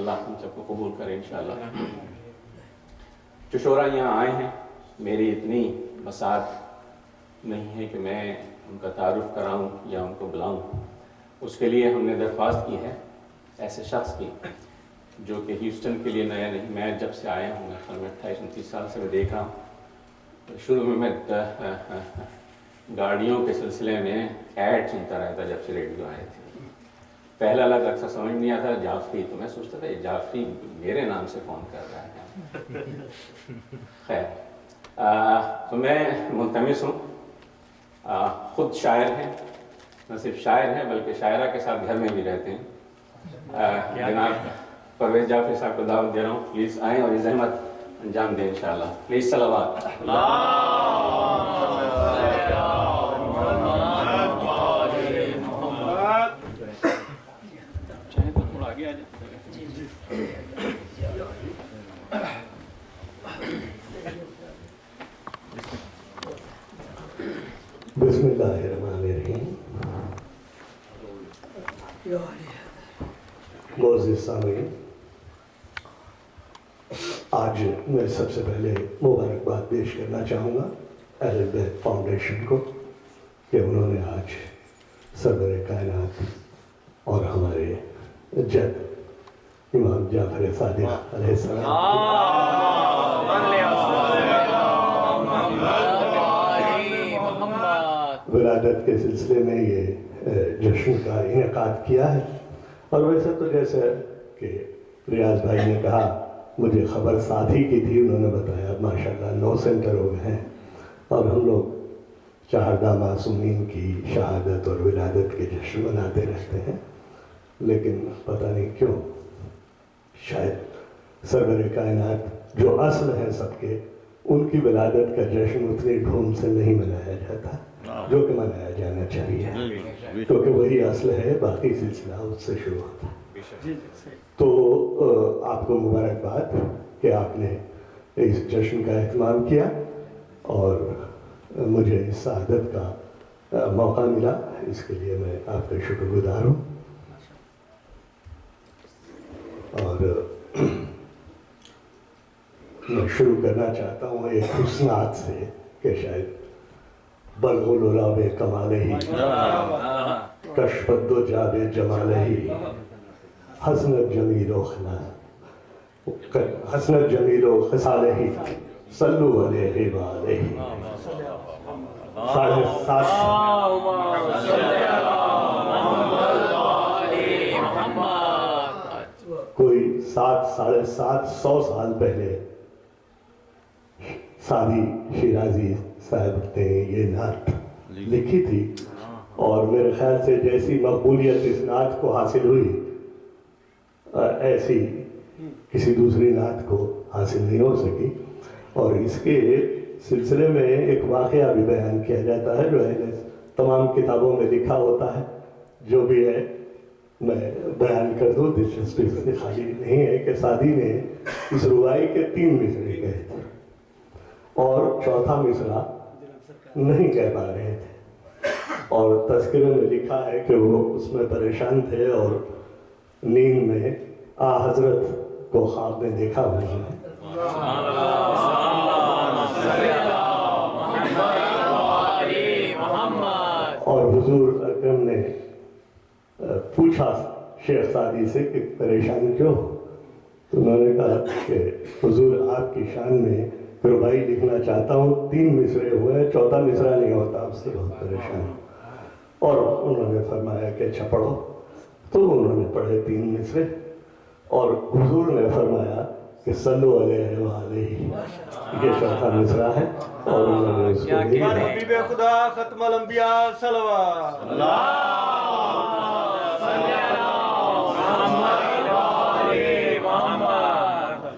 اللہ ہم سب کو قبول کرے انشاءاللہ۔ جو شعراء یہاں آئے ہیں، میری اتنی بساط نہیں ہے کہ میں ان کا تعارف کراؤں یا ان کو بلاؤں، اس کے لیے ہم نے درخواست کی ہے ایسے شخص کی جو کہ ہیوسٹن کے لیے نیا نہیں، میں جب سے آیا ہوں میں 28-29 سال سے میں دیکھ رہا ہوں، شروع میں گاڑیوں کے سلسلے میں ایڈ سنتا رہتا جب سے ریڈیو آئے تھے، پہلا لفظ اکثر سمجھ نہیں آتا جعفری، تو میں سوچتا تھا یہ جعفری میرے نام سے فون کر رہا ہے۔ خیر، تو میں ملتمس ہوں، خود شاعر ہیں، نہ صرف شاعر ہیں بلکہ شاعرہ کے ساتھ گھر میں بھی رہتے ہیں، جناب پرویز جعفری صاحب کو دعوت دے رہا ہوں، پلیز آئیں اور یہ زحمت انجام دیں انشاءاللہ۔ پلیز صلوات۔ بسم اللہ الرحمن الرحیم۔ معزز سامعین، آج میں سب سے پہلے مبارکباد پیش کرنا چاہوں گا اہل بیت فاؤنڈیشن کو کہ انہوں نے آج سرور کائنات اور ہمارے جد امام جعفر صادق علیہ السلام ولادت کے سلسلے میں یہ جشن کا انعقاد کیا ہے۔ اور ویسے تو جیسے کہ ریاض بھائی نے کہا، مجھے خبر ساتھی کی تھی، انہوں نے بتایا ماشاءاللہ 9 سینٹر ہو گئے ہیں اور ہم لوگ 4 معصومین کی شہادت اور ولادت کے جشن مناتے رہتے ہیں، لیکن پتہ نہیں کیوں شاید سرور کائنات جو اصل ہیں سب کے، ان کی ولادت کا جشن اتنی دھوم سے نہیں منایا جاتا جو کہ منایا جانا چاہیے، کیونکہ وہی اصل ہے، باقی سلسلہ اس سے شروع ہوتا ہے۔ تو آپ کو مبارکباد کہ آپ نے اس جشن کا اہتمام کیا اور مجھے اس سعادت کا موقع ملا، اس کے لیے میں آپ کا شکر گزار ہوں۔ اور میں شروع کرنا چاہتا ہوں ایک حسنات سے کہ شاید بلغ العلا بے کمالہ کشف الدجا بے جمالہ حسنت جمیل و خصالہ صلو علیہ وآلہ۔ 7.5 کوئی 700 سال پہلے سعدی شیرازی صاحب نے یہ نعت لکھی تھی، اور میرے خیال سے جیسی مقبولیت اس نعت کو حاصل ہوئی ایسی کسی دوسری نعت کو حاصل نہیں ہو سکی۔ اور اس کے سلسلے میں ایک واقعہ بھی بیان کیا جاتا ہے جو ہے تمام کتابوں میں لکھا ہوتا ہے، جو بھی ہے میں بیان کر دوں، دلچسپی سے خالی نہیں ہے کہ سعدی نے اس رباعی کے 3 مصرے کہے تھے اور 4تھا مصرع نہیں کہہ پا رہے تھے، اور تذکرے میں لکھا ہے کہ وہ اس میں پریشان تھے اور نیند میں حضرت کو خواب میں دیکھا انہوں نے، اور حضور اکرم نے پوچھا شیخ سعدی سے کہ پریشان کیوں؟ تو انہوں نے کہا کہ حضور آپ کی شان میں رباعی لکھنا چاہتا ہوں، 3 مصرے ہوئے، 4تھا مصرع نہیں ہوتا، اس سے بہت پریشان۔ اور انہوں نے فرمایا کہ اچھا پڑھو، تو انہوں نے پڑھے 3 مصرے، اور حضور نے فرمایا کہ صلو علیہ وآلہ، یہ 4تھا مصرع ہے، اور انہوں نے اس کو حبیب خدا ختم الانبیاء صلوات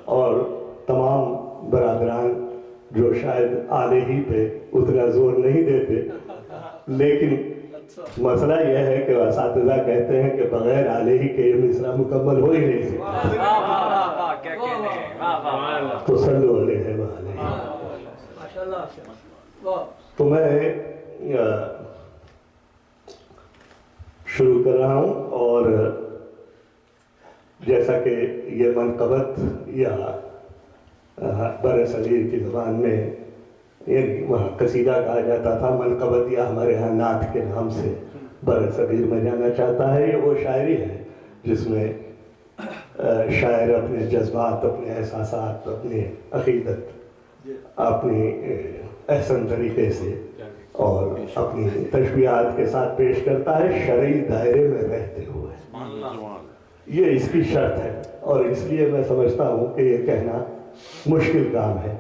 اور تمام برادران جو شاید آلہ ہی پہ اتنا زور نہیں دیتے، لیکن مسئلہ یہ ہے کہ اساتذہ کہتے ہیں کہ بغیر آلہ ہی کے یہ مصرع مکمل ہو ہی نہیں سکتا، تو صلو علیہ وآلہ۔ تو میں شروع کر رہا ہوں، اور جیسا کہ یہ منقبت یا بر صغیر کی زبان میں وہاں قصیدہ کہا جاتا تھا، منقبت یا ہمارے یہاں نعت کے نام سے بر صغیر میں جانا چاہتا ہے، یہ وہ شاعری ہے جس میں شاعر اپنے جذبات، اپنے احساسات، اپنی عقیدت اپنی احسن طریقے سے اور اپنی تشبیہات کے ساتھ پیش کرتا ہے، شرعی دائرے میں رہتے ہوئے۔ یہ اس کی شرط ہے، اور اس لیے میں سمجھتا ہوں کہ یہ کہنا مشکل کام ہے،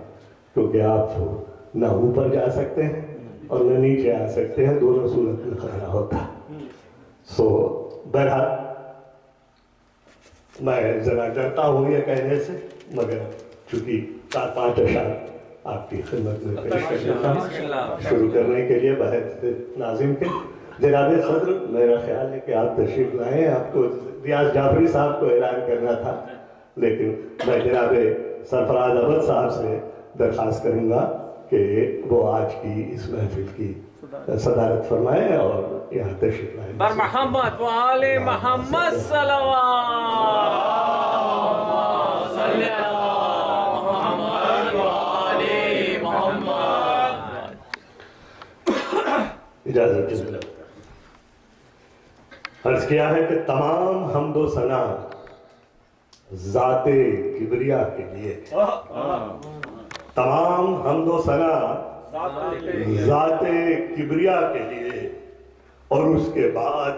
کیونکہ آپ نہ اوپر جا سکتے ہیں اور نہ نیچے آ سکتے ہیں، دونوں صورت میں خطرہ ہوتا ہے۔ بہرحال میں ذرا ڈرتا ہوں یہ کہنے سے، مگر چونکہ 4-5 اشعار آپ کی خدمت میں پیش کر دیتا ہوں شروع کرنے کے لیے بحث ناظم کے۔ جناب صدر، میرا خیال ہے کہ آپ تشریف لائیں، آپ کو ریاض جعفری صاحب کو اعلان کرنا تھا، لیکن میں جناب سرفراز احمد صاحب سے درخواست کروں گا کہ وہ آج کی اس محفل کی صدارت فرمائیں اور یہاں تشریف لائیں۔ بر محمد و آل محمد صلوات۔ صلی اللہ محمد و آل محمد۔ اجازت دیجیے۔ عرض کیا ہے کہ تمام حمد و ثنا ذات کبریا کے لیے، تمام حمد و ثنا ذات کبریا کے لیے، اور اس کے بعد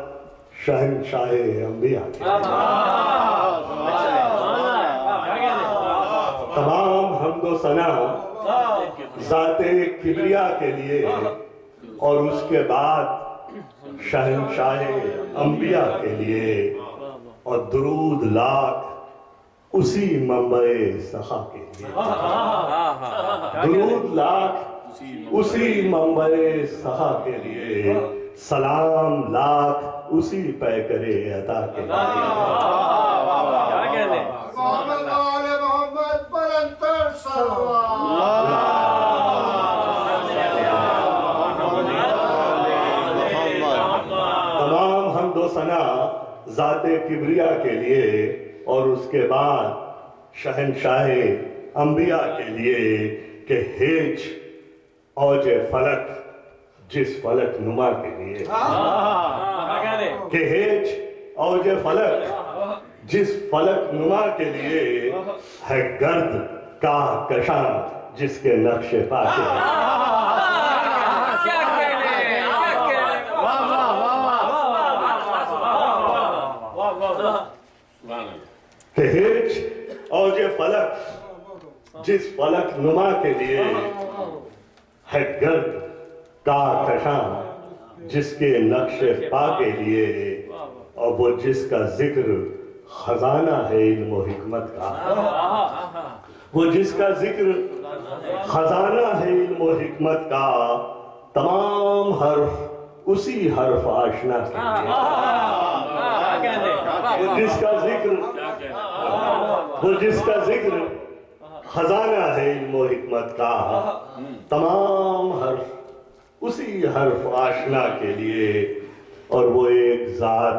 شہنشاہ انبیاء کے لیے۔ تمام حمد و ثنا ذات کبریا کے لیے، اور اس کے بعد شہنشاہ انبیاء کے لیے، اور درود لاکھ اسی منبع سخا کے لیے۔ درود لاکھ اسی منبع سخا کے لیے، سلام لاکھ اسی پیکر عطا کے لیے۔ محمد آل محمد برنتر صلوات۔ تمام حمد و ثنا ذات کبریا کے لیے، اور اس کے بعد شہنشاہ انبیاء کے لیے، کہ ہیچ اوج فلک جس فلک نما کے لیے، کہ ہیچ اوج فلک جس فلک نما کے لیے، ہے گرد کا کشاں جس کے نقش پا کے لیے۔ کہ ہیچ اوج فلک جس فلک نما کے لیے، ہے گرد کا کشاں جس کے نقش پا کے لیے، اور وہ جس کا ذکر خزانہ ہے علم و حکمت کا، وہ جس کا ذکر خزانہ ہے علم و حکمت کا، تمام حرف اسی حرف آشنا کے لیے۔ وہ جس کا ذکر خزانہ ہے علم و حکمت کا، تمام حرف اسی حرف آشنا کے لیے، اور وہ ایک ذات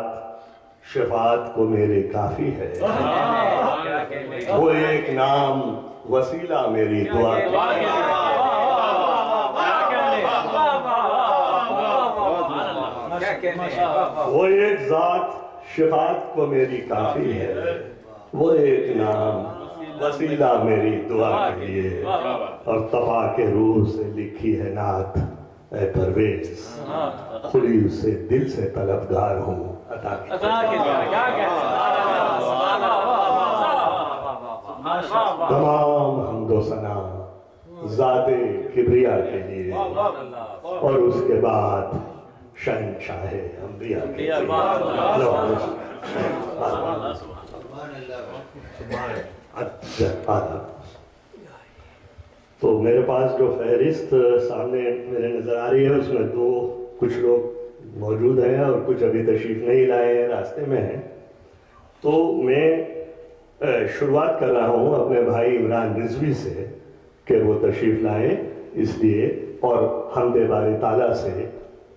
شفاعت کو میرے کافی ہے، وہ ایک نام وسیلہ میری دعا کے لیے۔ وہ ایک ذات شفاعت کو میری کافی ہے، وہ ایک نام وسیلہ میری دعا کے لیے، اور طبع کے روح سے لکھی ہے نعت اے پرویز، کھلی اس سے دل سے طلبگار ہوں عطا کی۔ تمام حمد و ثنا ذات کبریا کے لیے، اور اس کے بعد شہنشاہ انبیاء کے لیے۔ تو میرے پاس جو فہرست سامنے میرے نظر آ رہی ہے، اس میں کچھ لوگ موجود ہیں اور کچھ ابھی تشریف نہیں لائے ہیں، راستے میں ہیں۔ تو میں شروعات کر رہا ہوں اپنے بھائی عمران رضوی سے کہ وہ تشریف لائیں، اس لیے، اور حمد باری تعالیٰ سے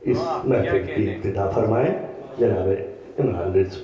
اس محفل کی ابتدا فرمائیں۔ جناب عمران رضوی۔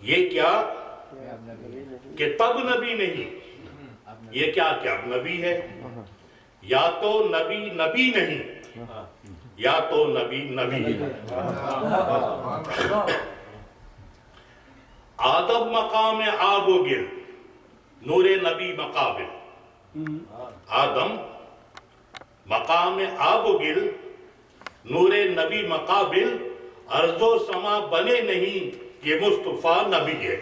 یہ کیا کہ تب نبی نہیں، یہ کیا کہ اب نبی ہے؟ یا تو نبی نبی نہیں، یا تو نبی نبی ہے۔ آدم مقام آب و گل، نور نبی مقابل۔ آدم مقام آب و گل، نور نبی مقابل، ارض و سما بنے نہیں، یہ مصطفیٰ نبی ہے۔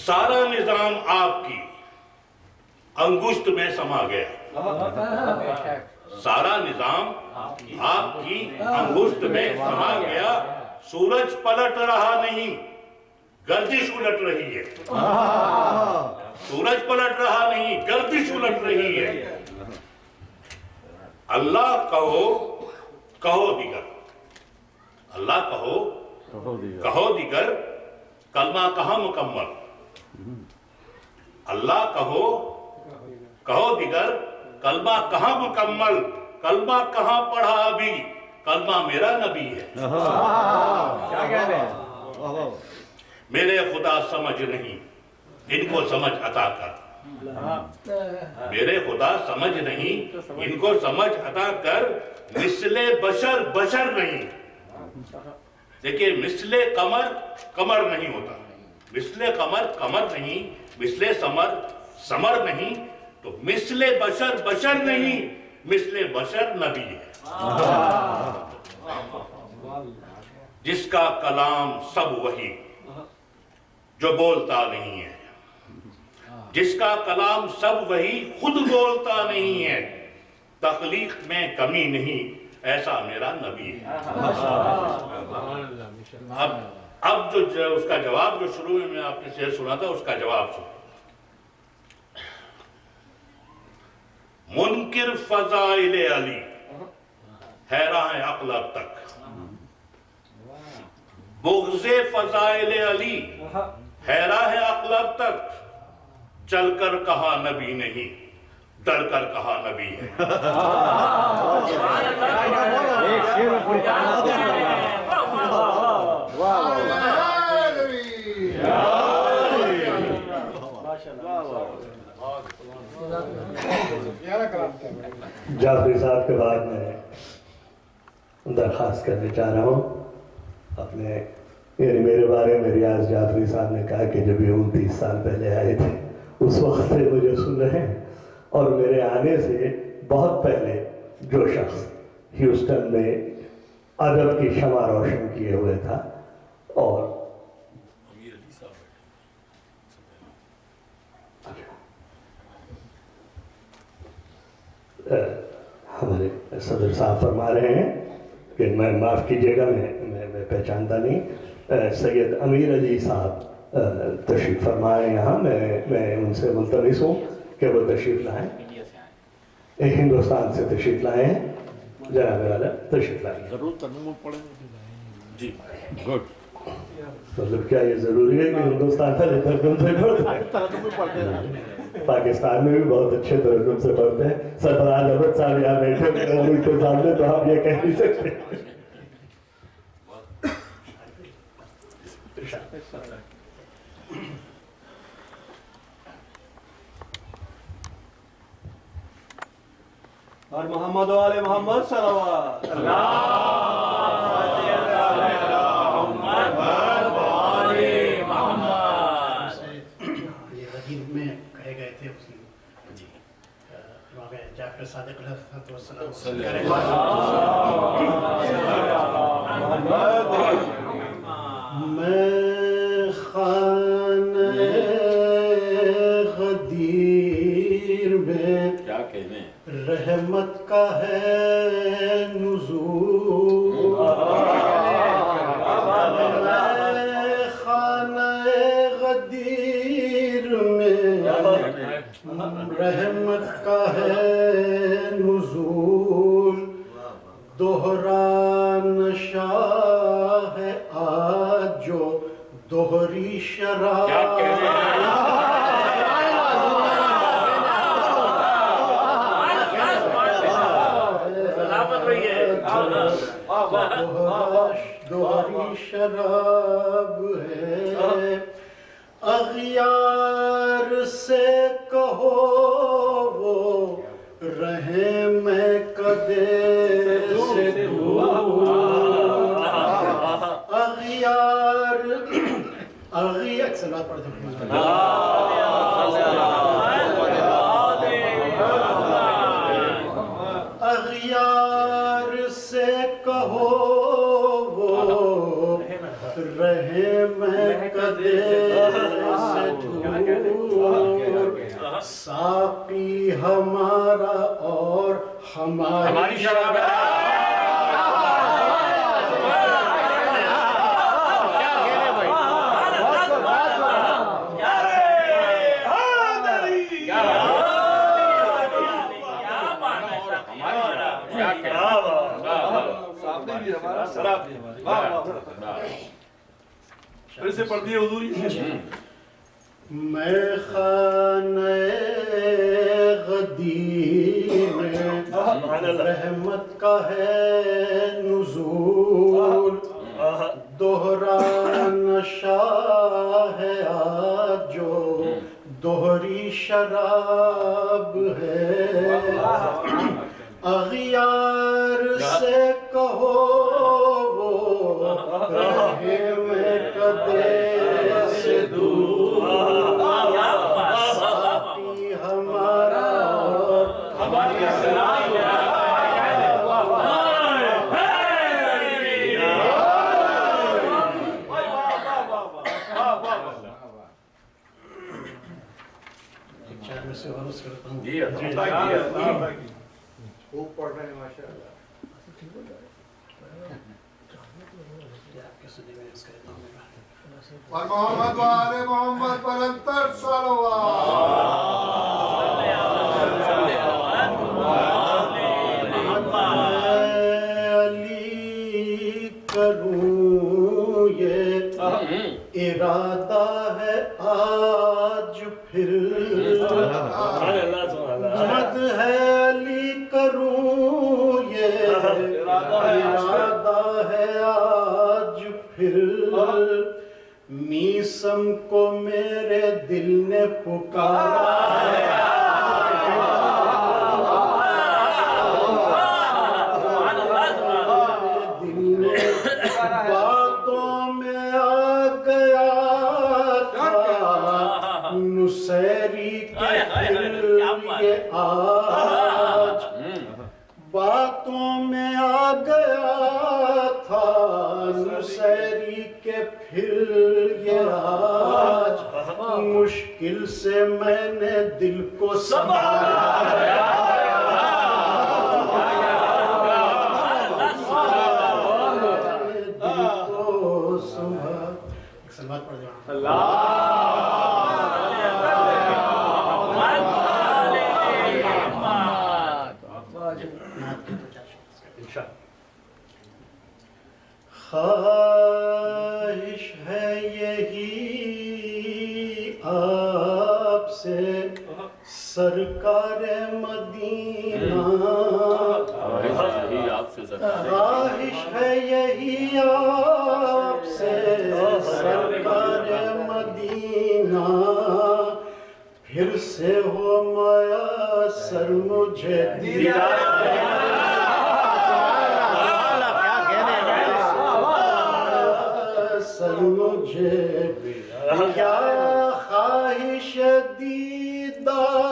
سارا نظام آپ کی انگشت میں سما گیا، سارا نظام آپ کی انگشت میں سما گیا۔ سورج پلٹ رہا نہیں، گردش الٹ رہی ہے۔ سورج پلٹ رہا نہیں، گردش الٹ رہی ہے۔ اللہ کہو، کہو دیگر، اللہ کہو، کہو دیگر، کلمہ کہاں مکمل؟ اللہ کہو، کہو دیگر، کلمہ کہاں مکمل؟ کلمہ کہاں پڑھا ابھی؟ کلمہ میرا نبی ہے۔ میرے خدا سمجھ نہیں، ان کو سمجھ عطا کر۔ میرے خدا سمجھ نہیں، ان کو سمجھ عطا کر۔ مثل بشر بشر نہیں، دیکھیں مثل قمر قمر نہیں ہوتا، مثل قمر قمر نہیں، مثل سمر سمر نہیں، تو مثل بشر بشر نہیں، مثل بشر نبی ہے۔ جس کا کلام سب وہی، جو بولتا نہیں ہے، جس کا کلام سب وہی، خود بولتا نہیں ہے، تخلیق میں کمی نہیں، ایسا میرا نبی ہے۔ اب جو اس کا جواب جو شروع میں آپ نے شعر سنا تھا، اس کا جواب سنا۔ منکر فضائل علی حیراں ہے عقل اب تک، بغض فضائل علی حیراں ہے عقل اب تک، چل کر کہا نبی نہیں، ڈر کر کہا نبی ہے۔ جعفری صاحب کے بعد میں درخواست کرنے چاہ رہا ہوں اپنے، یعنی میرے بارے میں ریاض جعفری صاحب نے کہا کہ جب یہ 29 سال پہلے آئے تھے اس وقت سے مجھے سن رہے ہیں، اور میرے آنے سے بہت پہلے جو شخص ہیوسٹن میں ادب کی شمع روشن کیے ہوئے تھا، اور ہمارے صدر صاحب فرما رہے ہیں کہ میں معاف کیجیے گا، میں پہچانتا نہیں، سید امیر علی صاحب تشریف فرمائے یہاں، میں ان سے ملتمس ہوں کہ وہ تشریف لائیں، ہندوستان سے تشریف لائے ہیں، جناب والا تشریف لائیں۔ جی مطلب کیا یہ ضروری ہے کہ ہندوستان والے ترجم سے پڑھتے ہیں؟ پاکستان میں بھی بہت اچھے ترجم سے پڑھتے ہیں۔ سرفراز احمد صاحب یہاں بیٹھے ان کے سامنے تو ہم یہ کہہ نہیں سکتے۔ اور محمد و آل محمد صلوات میں کہے گئے تھے جعفر صادق علیہ السلام، میں خانہ غدیر میں کیا کہنے رحمت کا ہے نزول، خانہ غدیر میں رحمت کا ہے نزول، دوہرا نشہ ہے آج جو دوہری شراب، دوہری شراب ہے اغیار سے کہو وہ رہے میں کدے سے دور اغیار سلوات پڑھ دیں اغیار سے کہو وہ رہے میں کدے سے دور ساقی ہمارا اور ہماری شراب پھر سے پڑھ دیئے حضوری میں خانہ غدیر میں رحمت کا ہے نزول دوہرا نشہ ہے آج جو دوہری شراب ہے اغیار سے کہو وہ رہے میں کدے سے دور ساقی ہمارا اور ہماری خوب پڑھ رہے ہیں ماشاءاللہ اور محمد و آل محمد پر انتر علی کروں یہ ارادہ ہے آج پھر مد ہے علی کروں یہ ارادہ ہے آج پھر میسم کو میرے دل نے پکارا ہے دل نے باتوں میں آ گیا تھا نصیری کے پھر یہ آج باتوں میں آ گیا تھا نصیری کے پھر یہ آج مشکل سے میں نے دل کو سنبھالا دل کو سنبھالا سلوات پڑھ دیں خواہش ہے یہی آپ سے سرکار مدینہ خواہش ہے یہی آپ سے سرکار مدینہ پھر سے ہو میسر مجھے مجھے یا خواہش دیدار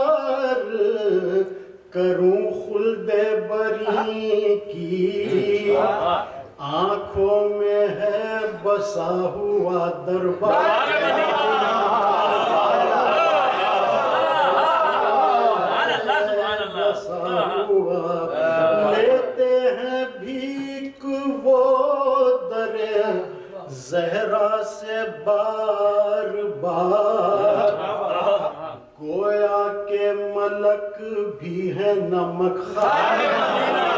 کروں خلد بری کی آنکھوں میں ہے بسا ہوا دربار بسا ہوا لیتے ہیں بھیک وہ در زہرا سے بار بار گویا کہ ملک بھی ہے نمک خار